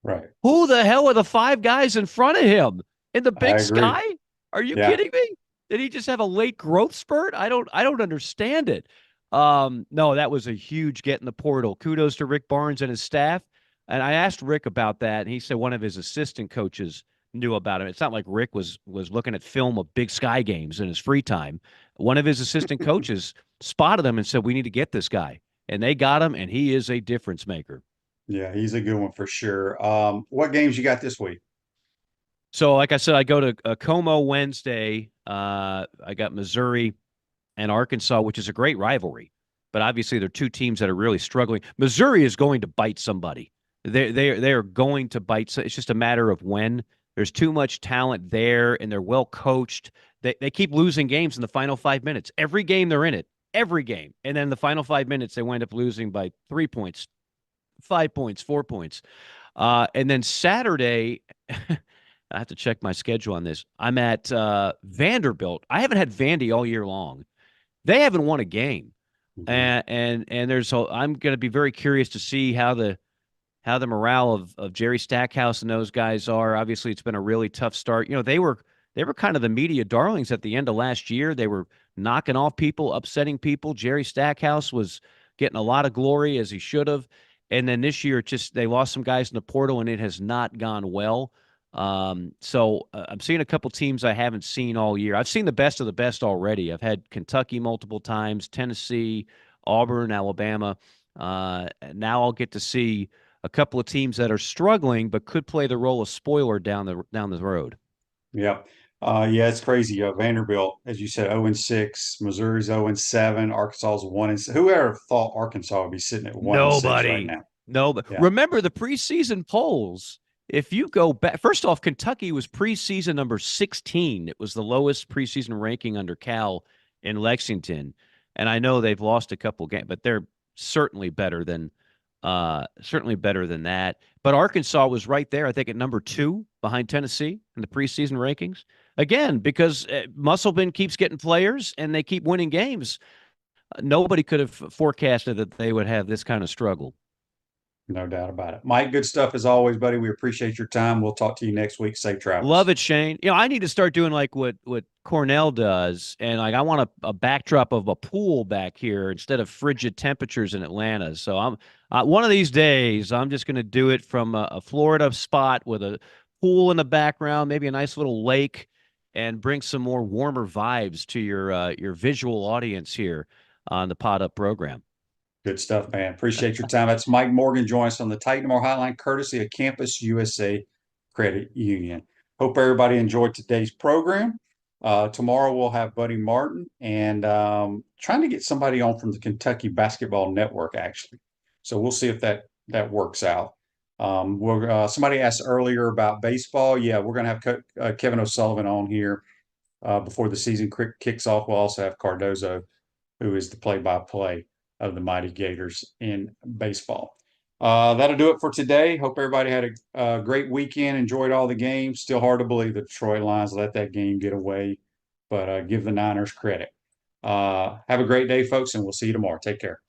Right. Who the hell are the 5 guys in front of him in the I Big agree. Sky? Are you Yeah. kidding me? Did he just have a late growth spurt? I don't understand it. No, that was a huge get in the portal. Kudos to Rick Barnes and his staff. And I asked Rick about that, and he said one of his assistant coaches knew about him. It's not like Rick was looking at film of Big Sky games in his free time. One of his assistant coaches spotted him and said, "We need to get this guy." And they got him, and he is a difference maker. Yeah, he's a good one for sure. What games you got this week? So, like I said, I go to Como Wednesday. I got Missouri and Arkansas, which is a great rivalry. But obviously, they're 2 teams that are really struggling. Missouri is going to bite somebody. They are going to bite. It's just a matter of when. There's too much talent there, and they're well coached. They keep losing games in the final 5 minutes. Every game they're in it, every game, and then the final 5 minutes they wind up losing by 3 points, 5 points, 4 points. And then Saturday, I have to check my schedule on this. I'm at Vanderbilt. I haven't had Vandy all year long. They haven't won a game, and I'm going to be very curious to see how the morale of Jerry Stackhouse and those guys are. Obviously, it's been a really tough start. They were kind of the media darlings at the end of last year. They were knocking off people, upsetting people. Jerry Stackhouse was getting a lot of glory, as he should have. And then this year, they lost some guys in the portal, and it has not gone well. So I'm seeing a couple teams I haven't seen all year. I've seen the best of the best already. I've had Kentucky multiple times, Tennessee, Auburn, Alabama. Now I'll get to see a couple of teams that are struggling but could play the role of spoiler down the road. Yep. Yeah, it's crazy. Vanderbilt, as you said, 0-6. Missouri's 0-7. Arkansas is 1-6. Whoever thought Arkansas would be sitting at 1-6 right now? Nobody. Yeah. Remember the preseason polls. If you go back, first off, Kentucky was preseason number 16. It was the lowest preseason ranking under Cal in Lexington. And I know they've lost a couple games, but they're certainly better than that. But Arkansas was right there, I think, at number 2 behind Tennessee in the preseason rankings. Again, because Musselman keeps getting players and they keep winning games. Nobody could have forecasted that they would have this kind of struggle. No doubt about it. Mike, good stuff as always, buddy. We appreciate your time. We'll talk to you next week. Safe travels. Love it, Shane. I need to start doing like what Cornell does, and like I want a backdrop of a pool back here instead of frigid temperatures in Atlanta. So I'm one of these days I'm just going to do it from a Florida spot with a pool in the background, maybe a nice little lake, and bring some more warmer vibes to your visual audience here on the PodUp program. Good stuff, man. Appreciate your time. That's Mike Morgan joining us on the Titan More Hotline, courtesy of Campus USA Credit Union. Hope everybody enjoyed today's program. Tomorrow we'll have Buddy Martin and trying to get somebody on from the Kentucky Basketball Network, actually. So we'll see if that works out. Somebody asked earlier about baseball. Yeah, we're going to have Kevin O'Sullivan on here before the season kicks off. We'll also have Cardozo, who is the play-by-play of the mighty Gators in baseball. That'll do it for today. Hope everybody had a great weekend, enjoyed all the games. Still hard to believe the Detroit Lions let that game get away, but give the Niners credit. Have a great day, folks, and we'll see you tomorrow. Take care.